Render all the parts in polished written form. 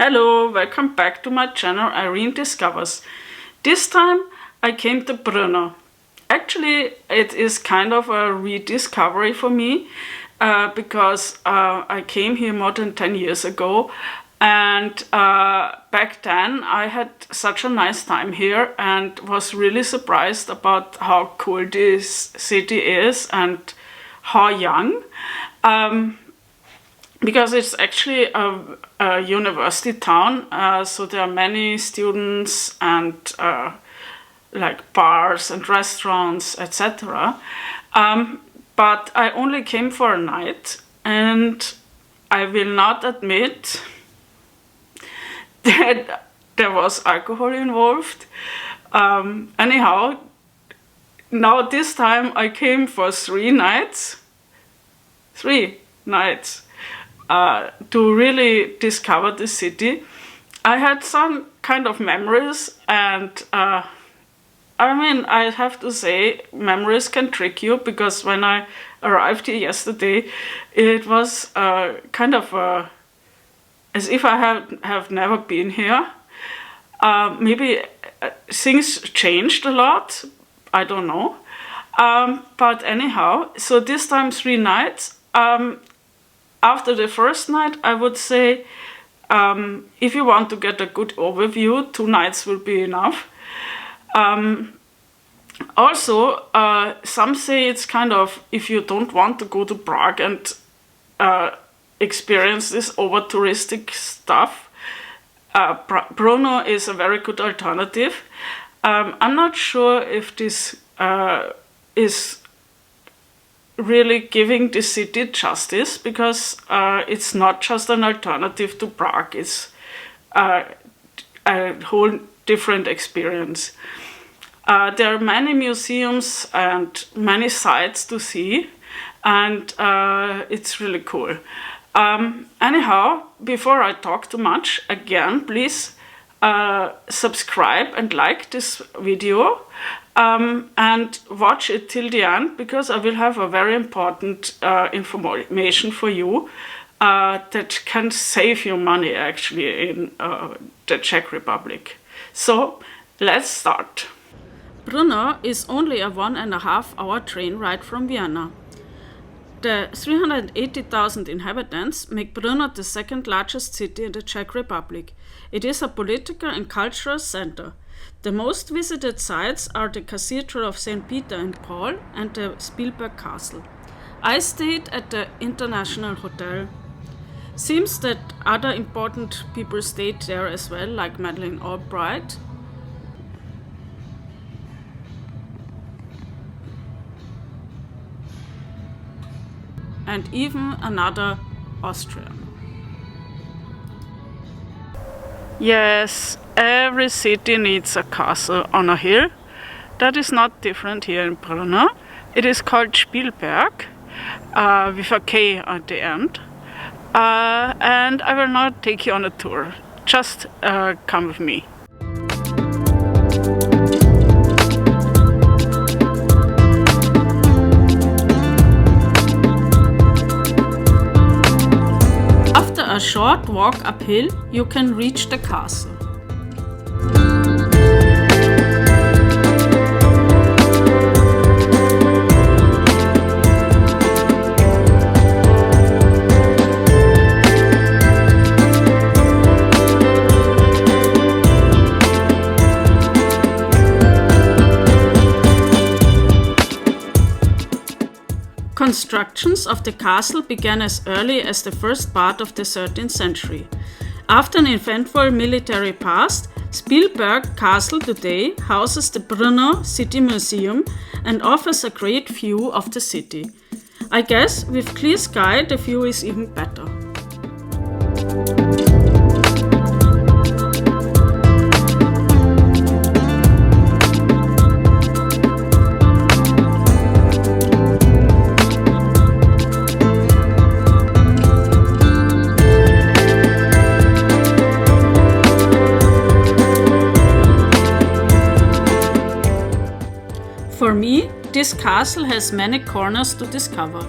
Hello, welcome back to my channel Irene Discovers. This time I came to Brno. Actually, it is kind of a rediscovery for me because I came here more than 10 years ago, and back then I had such a nice time here and was really surprised about how cool this city is and how young. Because it's actually a university town, so there are many students and like bars and restaurants, etc. But I only came for a night, and I will not admit that there was alcohol involved. Anyhow, now this time I came for 3 nights. 3 nights. To really discover the city. I had some kind of memories, and I mean, I have to say, memories can trick you, because when I arrived here yesterday, it was kind of as if I have never been here. Maybe things changed a lot, I don't know. But anyhow, so this time 3 nights. After the first night, I would say, if you want to get a good overview, 2 nights will be enough. Also, some say it's kind of, if you don't want to go to Prague and experience this over-touristic stuff, Brno is a very good alternative. I'm not sure if this is really giving the city justice, because it's not just an alternative to Prague, it's a whole different experience. There are many museums and many sites to see, and it's really cool. Anyhow, before I talk too much, again, please subscribe and like this video. And watch it till the end, because I will have a very important information for you that can save you money actually in the Czech Republic. So let's start. Brno is only a 1.5 hour train ride from Vienna. The 380,000 inhabitants make Brno the second largest city in the Czech Republic. It is a political and cultural center. The most visited sites are the Cathedral of St. Peter and Paul and the Spilberk Castle. I stayed at the International Hotel. Seems that other important people stayed there as well, like Madeleine Albright. And even another Austrian. Yes, every city needs a castle on a hill. That is not different here in Brno. It is called Spilberk, with a K at the end. And I will not take you on a tour. Just come with me. After a short walk uphill, you can reach the castle. Constructions of the castle began as early as the first part of the 13th century. After an eventful military past, Spilberk Castle today houses the Brno City Museum and offers a great view of the city. I guess with clear sky the view is even better. For me, this castle has many corners to discover.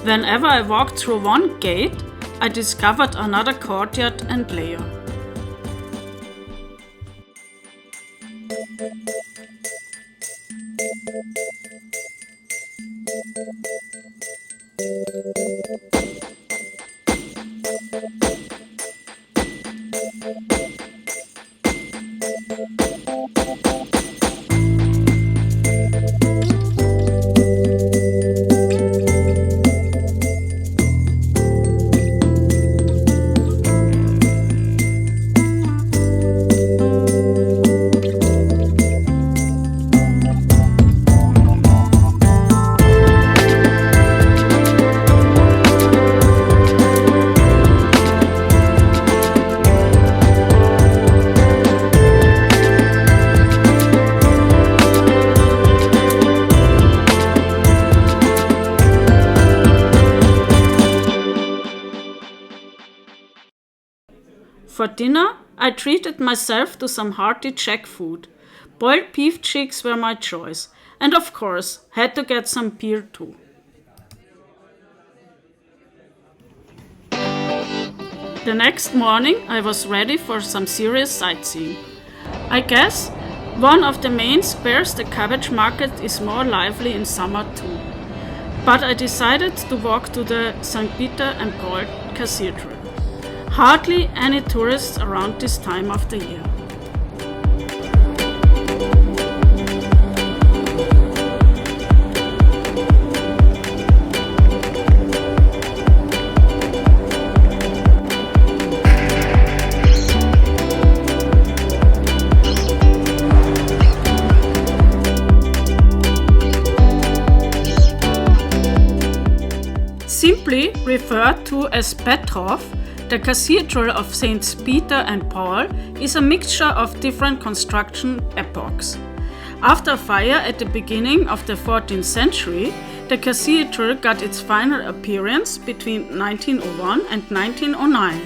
Whenever I walked through one gate, I discovered another courtyard and layer. For dinner, I treated myself to some hearty Czech food. Boiled beef cheeks were my choice, and of course, had to get some beer too. The next morning, I was ready for some serious sightseeing. I guess one of the main squares, the cabbage market, is more lively in summer too. But I decided to walk to the St. Peter and Paul Cathedral. Hardly any tourists around this time of the year. Simply referred to as Petrov, the Cathedral of Saints Peter and Paul is a mixture of different construction epochs. After a fire at the beginning of the 14th century, the cathedral got its final appearance between 1901 and 1909,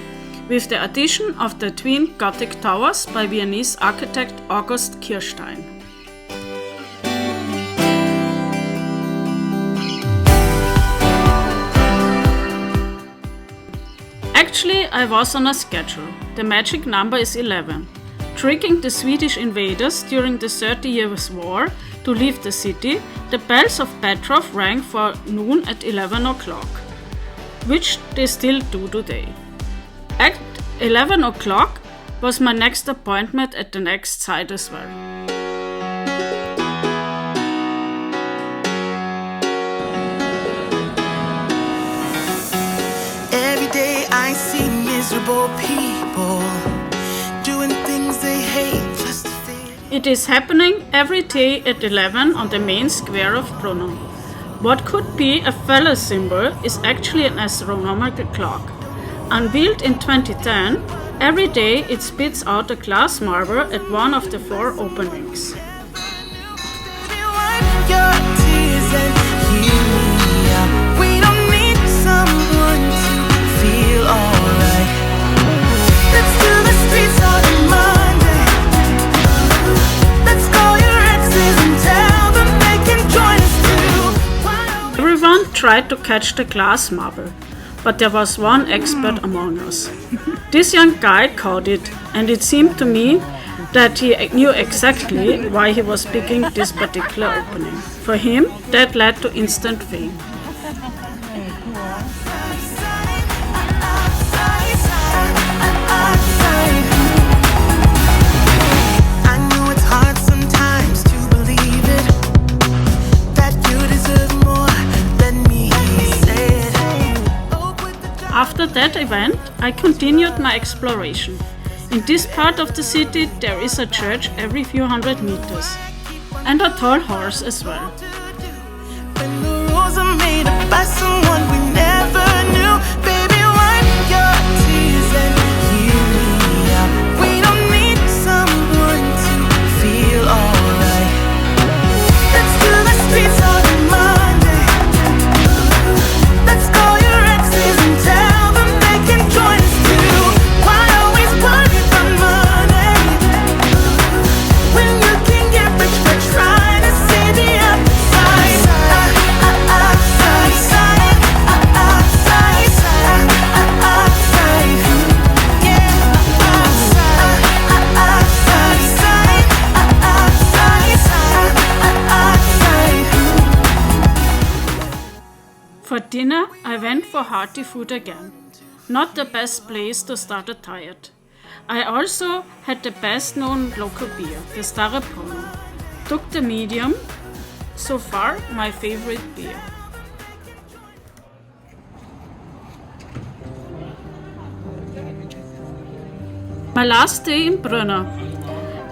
with the addition of the twin Gothic towers by Viennese architect August Kirstein. Actually, I was on a schedule. The magic number is 11. Tricking the Swedish invaders during the 30 Years' War to leave the city, the bells of Petrov rang for noon at 11 o'clock, which they still do today. At 11 o'clock was my next appointment at the next site as well. I see miserable people doing things they hate just to fit. It is happening every day at 11 on the main square of Brno. What could be a fellow symbol is actually an astronomical clock. Unveiled in 2010, every day it spits out a glass marble at one of the 4 openings. Everyone tried to catch the glass marble, but there was one expert among us. This young guy caught it, and it seemed to me that he knew exactly why he was picking this particular opening. For him, that led to instant fame. After that event, I continued my exploration. In this part of the city, there is a church every few hundred meters, and a tall horse as well. When the rules are made up by someone we never knew, baby, wipe your tears and hear me out. We don't need someone to feel alright. Let's do the streets on Monday. Let's call your exes and tell them they can join us too. Why always worry about money when you can get rich by trying to see the upside? For dinner, I went for hearty food again. Not the best place to start a diet. I also had the best known local beer, the Stare Brno. Took the medium, so far my favorite beer. My last day in Brno.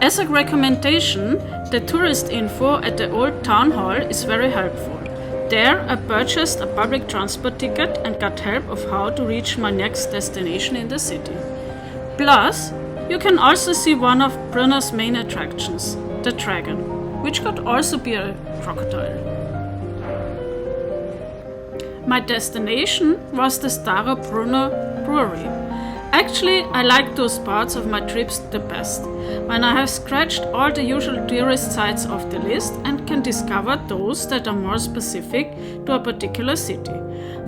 As a recommendation, the tourist info at the old town hall is very helpful. There, I purchased a public transport ticket and got help of how to reach my next destination in the city. Plus, you can also see one of Brno's main attractions, the dragon, which could also be a crocodile. My destination was the Stare Brno brewery. Actually, I like those parts of my trips the best, when I have scratched all the usual tourist sites off the list and can discover those that are more specific to a particular city.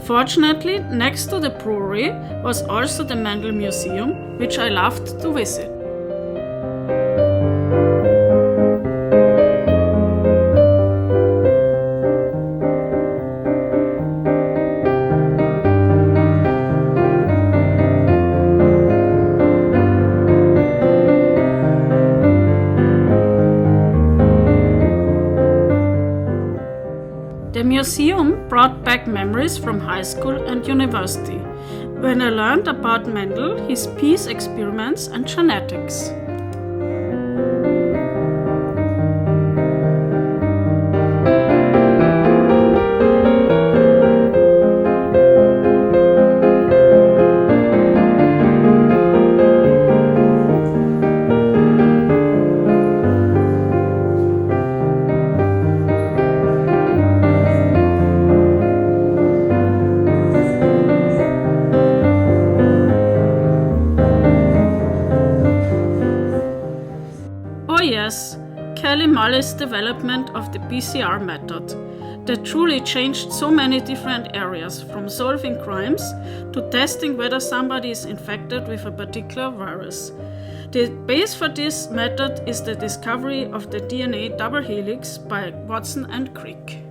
Fortunately, next to the brewery was also the Mendel Museum, which I loved to visit. The museum brought back memories from high school and university, when I learned about Mendel, his peace experiments and genetics. Kelly Mullis' development of the PCR method that truly changed so many different areas, from solving crimes to testing whether somebody is infected with a particular virus. The base for this method is the discovery of the DNA double helix by Watson and Crick.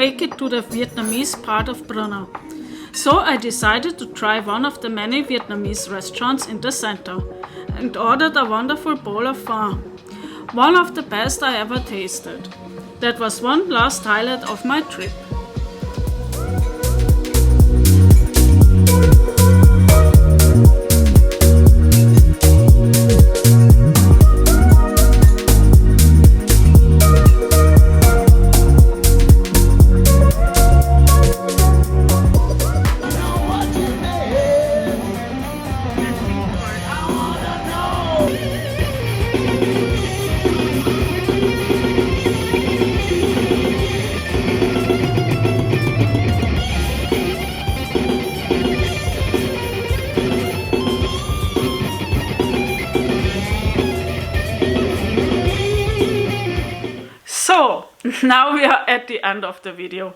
make it to the Vietnamese part of Brno. So I decided to try one of the many Vietnamese restaurants in the center and ordered a wonderful bowl of pho. One of the best I ever tasted. That was one last highlight of my trip. So, now we are at the end of the video.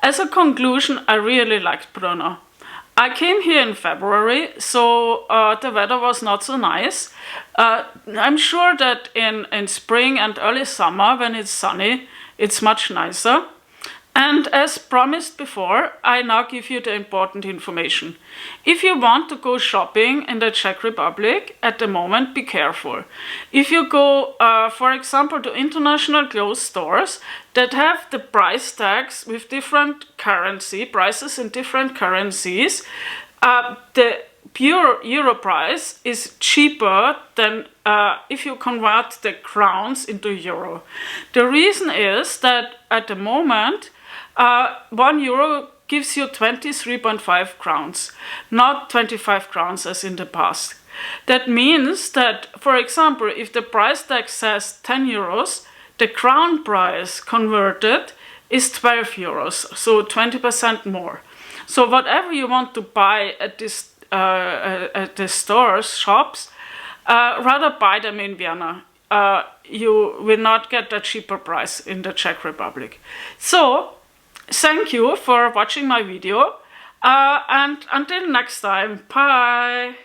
As a conclusion, I really liked Brno. I came here in February, so the weather was not so nice. I'm sure that in spring and early summer, when it's sunny, it's much nicer. And as promised before, I now give you the important information. If you want to go shopping in the Czech Republic at the moment, be careful. If you go, for example, to international clothes stores that have the price tags with different currency, prices in different currencies, the pure euro price is cheaper than if you convert the crowns into euro. The reason is that at the moment, 1 euro gives you 23.5 crowns, not 25 crowns as in the past. That means that, for example, if the price tag says 10 euros, the crown price converted is 12 euros, so 20% more. So whatever you want to buy at the stores, shops, rather buy them in Vienna. You will not get a cheaper price in the Czech Republic. So, thank you for watching my video, and until next time, bye!